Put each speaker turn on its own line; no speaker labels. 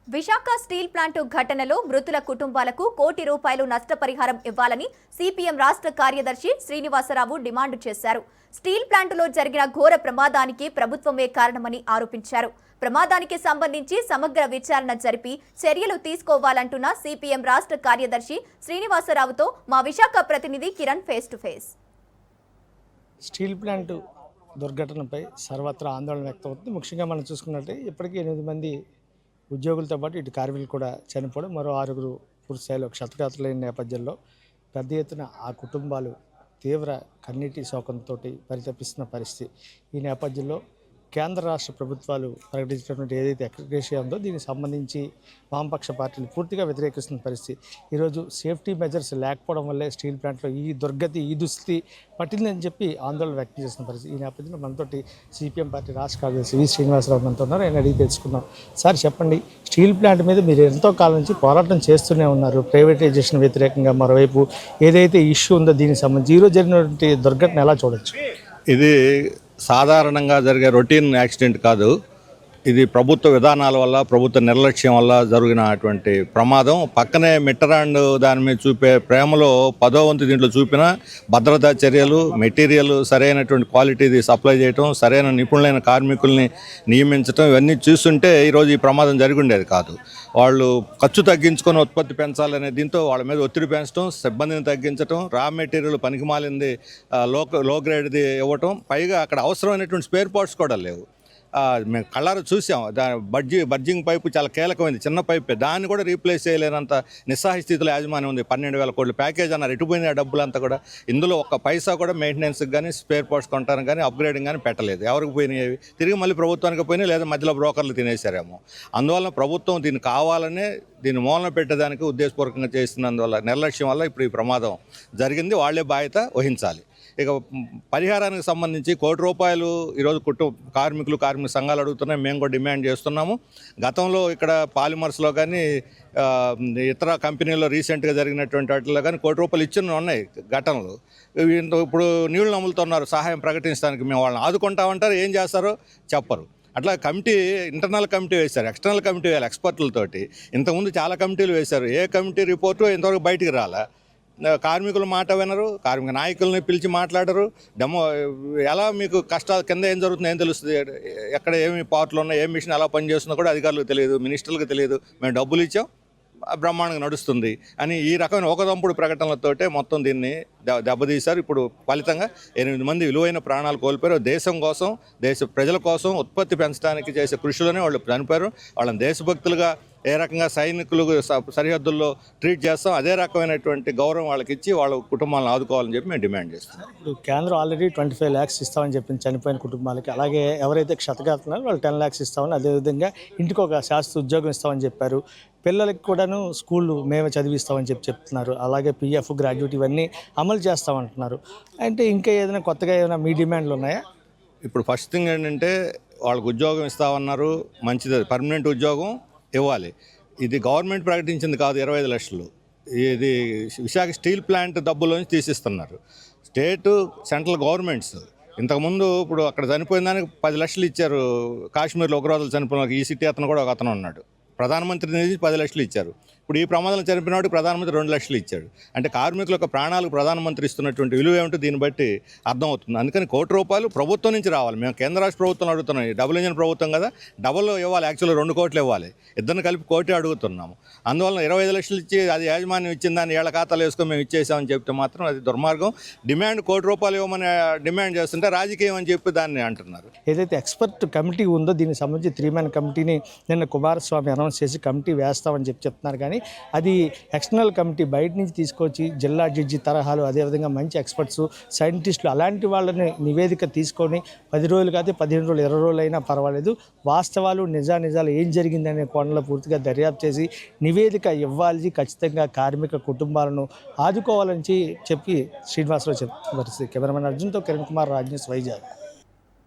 Visakha steel plant ఘటనలో మృతుల కుటుంబాలకు ₹1,00,00,000 నష్టపరిహారం ఇవ్వాలని సిపిఎం రాష్ట్ర కార్యదర్శి శ్రీనివాసరావు డిమాండ్ చేశారు. స్టీల్ ప్లాంటులో జరిగిన ఘోర ప్రమాదానికి ప్రభుత్వమే కారణమని ఆరోపించారు. ప్రమాదానికి సంబంధించి సమగ్ర విచారణ జరిపి చర్యలు తీసుకోవాలంటున్న సిపిఎం రాష్ట్ర కార్యదర్శి శ్రీనివాసరావుతో మా విశాఖ ప్రతినిధి Kiran face to face.
Steel plant దుర్ఘటనపై సర్వత్రా ఆందోళన వ్యక్తమవుతుంది. ముఖ్యంగా మనం చూసుకున్నట్టే ఇప్పటికీ 8 మంది ఉద్యోగులతో పాటు ఇటు కార్మికులు కూడా చనిపోవడం, మరో 6 పూర్తి స్థాయిలో క్షతగాత్రులైన నేపథ్యంలో పెద్ద ఎత్తున ఆ కుటుంబాలు తీవ్ర కన్నీటి శోకంతో పరితపిస్తున్న పరిస్థితి. ఈ నేపథ్యంలో కేంద్ర రాష్ట్ర ప్రభుత్వాలు ప్రకటించినటువంటి ఏదైతే ఎక్స్గ్రేషియా ఉందో దీనికి సంబంధించి వామపక్ష పార్టీలు పూర్తిగా వ్యతిరేకిస్తున్న పరిస్థితి. ఈరోజు సేఫ్టీ మెజర్స్ లేకపోవడం వల్లే స్టీల్ ప్లాంట్లో ఈ దుర్గతి, ఈ దుస్థితి పట్టిందని చెప్పి ఆందోళన వ్యక్తం చేస్తున్న పరిస్థితి. ఈ నేపథ్యంలో మనతోటి సిపిఎం పార్టీ రాష్ట్ర కార్యదర్శి వి శ్రీనివాసరావు మనతో ఉన్నారు. ఆయన అడిగి తెలుసుకున్నాం. సార్ చెప్పండి, స్టీల్ ప్లాంట్ మీద మీరు ఎంతో కాలం నుంచి పోరాటం చేస్తూనే ఉన్నారు, ప్రైవేటైజేషన్ వ్యతిరేకంగా. మరోవైపు ఏదైతే ఇష్యూ ఉందో దీనికి సంబంధించి ఈరోజు జరిగినటువంటి దుర్ఘటన ఎలా చూడొచ్చు?
ఇది సాధారణంగా జరిగే రొటీన్ యాక్సిడెంట్ కాదు. ఇది ప్రభుత్వ విధానాల వల్ల, ప్రభుత్వ నిర్లక్ష్యం వల్ల జరిగినటువంటి ప్రమాదం. పక్కనే మిట్టరాండ్ దాని మీద చూపే ప్రేమలో 10వ వంతు దీంట్లో చూపిన భద్రతా చర్యలు, మెటీరియల్ సరైనటువంటి క్వాలిటీది సప్లై చేయటం, సరైన నిపుణులైన కార్మికుల్ని నియమించడం, ఇవన్నీ చూస్తుంటే ఈరోజు ఈ ప్రమాదం జరిగి ఉండేది కాదు. వాళ్ళు ఖర్చు తగ్గించుకొని ఉత్పత్తి పెంచాలనే దీంతో వాళ్ళ మీద ఒత్తిడి పెంచడం, సిబ్బందిని తగ్గించడం, రా మెటీరియల్ పనికిమాలింది లో గ్రేడ్ది ఇవ్వటం, పైగా అక్కడ అవసరమైనటువంటి స్పేర్ పార్ట్స్ కూడా లేవు. మేము కళ్ళారా చూసాం. బర్జింగ్ పైపు చాలా కీలకమైంది, చిన్న పైపే, దాన్ని కూడా రీప్లేస్ చేయలేనంత నిస్సహాయ స్థితిలో యాజమాన్యం ఉంది. 12,000 కోట్ల ప్యాకేజ్ అన్నారు, ఎటుపోయిన ఆ డబ్బులంతా కూడా. ఇందులో ఒక్క పైసా కూడా మెయింటెనెన్స్కి కానీ, స్పేర్ పార్ట్స్ కొంటానికి కానీ, అప్గ్రేడింగ్ కానీ పెట్టలేదు. ఎవరికి పోయినాయి? తిరిగి మళ్ళీ ప్రభుత్వానికి పోయినాయి, లేదా మధ్యలో బ్రోకర్లు తినేశారేమో. అందువల్ల ప్రభుత్వం దీన్ని కావాలనే దీన్ని మూలన పెట్టడానికి ఉద్దేశపూర్వకంగా చేస్తున్నందువల్ల, నిర్లక్ష్యం వల్ల ఇప్పుడు ఈ ప్రమాదం జరిగింది. వాళ్లే బాధ్యత వహించాలి. ఇక పరిహారానికి సంబంధించి ₹1,00,00,000 ఈరోజు కార్మిక సంఘాలు అడుగుతున్నాయి, మేము కూడా డిమాండ్ చేస్తున్నాము. గతంలో ఇక్కడ పాలిమర్స్లో కానీ, ఇతర కంపెనీల్లో రీసెంట్గా జరిగినటువంటి వాటిలో కానీ ₹1,00,00,000 ఇచ్చిన ఉన్నాయి ఘటనలు. ఇప్పుడు నీళ్లు నమ్ములుతున్నారు సహాయం ప్రకటించడానికి. మేము వాళ్ళని ఆదుకుంటామంటారు, ఏం చేస్తారో చెప్పరు. అట్లా కమిటీ, ఇంటర్నల్ కమిటీ వేశారు, ఎక్స్టర్నల్ కమిటీ వేయాలి ఎక్స్పర్ట్లతోటి. ఇంతకుముందు చాలా కమిటీలు వేశారు, ఏ కమిటీ రిపోర్టు ఇంతవరకు బయటికి రాలా. కార్మికుల మాట వినరు, కార్మిక నాయకుల్ని పిలిచి మాట్లాడరు. ఎలా మీకు కష్టాలు కింద ఏం జరుగుతుందో ఏం తెలుస్తుంది? ఎక్కడ ఏమి పార్ట్లు ఉన్నాయి, ఏ మిషన్ ఎలా పనిచేస్తుందో కూడా అధికారులకు తెలియదు, మినిస్టర్లకు తెలియదు. మేము డబ్బులు ఇచ్చాం, బ్రహ్మాండంగా నడుస్తుంది అని ఈ రకమైన ఒకదంపుడు ప్రకటనలతోటే మొత్తం దీన్ని దెబ్బతీశారు. ఇప్పుడు ఫలితంగా 8 మంది విలువైన ప్రాణాలు కోల్పోయారు. దేశం కోసం, దేశ ప్రజల కోసం ఉత్పత్తి పెంచడానికి చేసే కృషిలోనే వాళ్ళు చనిపోయారు. వాళ్ళని దేశభక్తులుగా ఏ రకంగా సైనికులు సరిహద్దుల్లో ట్రీట్ చేస్తాం, అదే రకమైనటువంటి గౌరవం వాళ్ళకి ఇచ్చి వాళ్ళ కుటుంబాలను ఆదుకోవాలని చెప్పి మేము డిమాండ్ చేస్తాం.
ఇప్పుడు కేంద్రం ఆల్రెడీ 25 lakhs ఇస్తామని చెప్పింది చనిపోయిన కుటుంబాలకి. అలాగే ఎవరైతే క్షతగాత్రున్నారో వాళ్ళు 10 lakhs ఇస్తామని, అదేవిధంగా ఇంటికి ఒక శాశ్వత ఉద్యోగం ఇస్తామని చెప్పారు. పిల్లలకి కూడాను స్కూళ్ళు మేమే చదివిస్తామని చెప్తున్నారు. అలాగే PF, గ్రాడ్యుయేట్ ఇవన్నీ అమలు చేస్తామంటున్నారు. అంటే ఇంకా ఏదైనా కొత్తగా ఏమైనా మీ డిమాండ్లు ఉన్నాయా?
ఇప్పుడు ఫస్ట్ థింగ్ ఏంటంటే వాళ్ళకు ఉద్యోగం ఇస్తామన్నారు, మంచిది, పర్మనెంట్ ఉద్యోగం ఇవ్వాలి. ఇది గవర్నమెంట్ ప్రకటించింది కాదు 25 లక్షలు. ఇది విశాఖ స్టీల్ ప్లాంట్ డబ్బులోంచి తీసిస్తున్నారు స్టేటు, సెంట్రల్ గవర్నమెంట్స్. ఇంతకుముందు ఇప్పుడు అక్కడ చనిపోయిన దానికి 10 లక్షలు ఇచ్చారు. కాశ్మీర్లో ఉగ్రవాదులు చనిపోయిన ఈ సిటీ అతను కూడా ఒక అతను ఉన్నాడు, ప్రధానమంత్రి నుంచి 10 లక్షలు ఇచ్చారు. ఇప్పుడు ఈ ప్రమాదంలో చనిపోయిన వాడికి ప్రధానమంత్రి 2 లక్షలు ఇచ్చాడు. అంటే కార్మికుల యొక్క ప్రాణాలకు ప్రధానమంత్రి ఇస్తున్నటువంటి విలువ ఏమిటో దీన్ని బట్టి అర్థమవుతుంది. అందుకని ₹1,00,00,000 ప్రభుత్వం నుంచి రావాలి. మేము కేంద్ర రాష్ట్ర ప్రభుత్వం అడుగుతున్నాం, డబుల్ ఇంజిన్ ప్రభుత్వం కదా, డబుల్ ఇవ్వాలి. యాక్చువల్గా 2 కోట్లు ఇవ్వాలి, ఇద్దరిని కలిపి 1 కోటి అడుగుతున్నాము. అందువల్ల 25 లక్షలు ఇచ్చి అది యాజమాన్యం ఇచ్చిన దాన్ని ఏళ్ల ఖాతాలు వేసుకొని మేము ఇచ్చేసామని చెప్తే మాత్రం అది దుర్మార్గం. డిమాండ్ ₹1,00,00,000 ఇవ్వమని డిమాండ్ చేస్తుంటే రాజకీయం అని చెప్పి దాన్ని అంటున్నారు.
ఏదైతే ఎక్స్పర్ట్ కమిటీ ఉందో దీనికి సంబంధించి 3 man కమిటీని నిన్న కుమారస్వామి అనౌన్స్ చేసి కమిటీ వేస్తామని చెప్తున్నారు. కానీ అది ఎక్స్టర్నల్ కమిటీ బయట నుంచి తీసుకొచ్చి జిల్లా జడ్జి తరహాలు, అదేవిధంగా మంచి ఎక్స్పర్ట్స్, సైంటిస్టులు అలాంటి వాళ్ళని నివేదిక తీసుకొని 10 రోజులు కాదు, 15 రోజులు, 20 రోజులు అయినా పర్వాలేదు, వాస్తవాలు నిజాలు ఏం జరిగిందనే కోణంలో పూర్తిగా దర్యాప్తు చేసి నివేదిక ఇవ్వాలి, ఖచ్చితంగా కార్మిక కుటుంబాలను ఆదుకోవాలని చెప్పి శ్రీనివాసరావు చెప్పారు. కెమెరామెన్ అర్జున్తో కిరణ్ కుమార్, రాజ్ న్యూస్, వైజాగ్.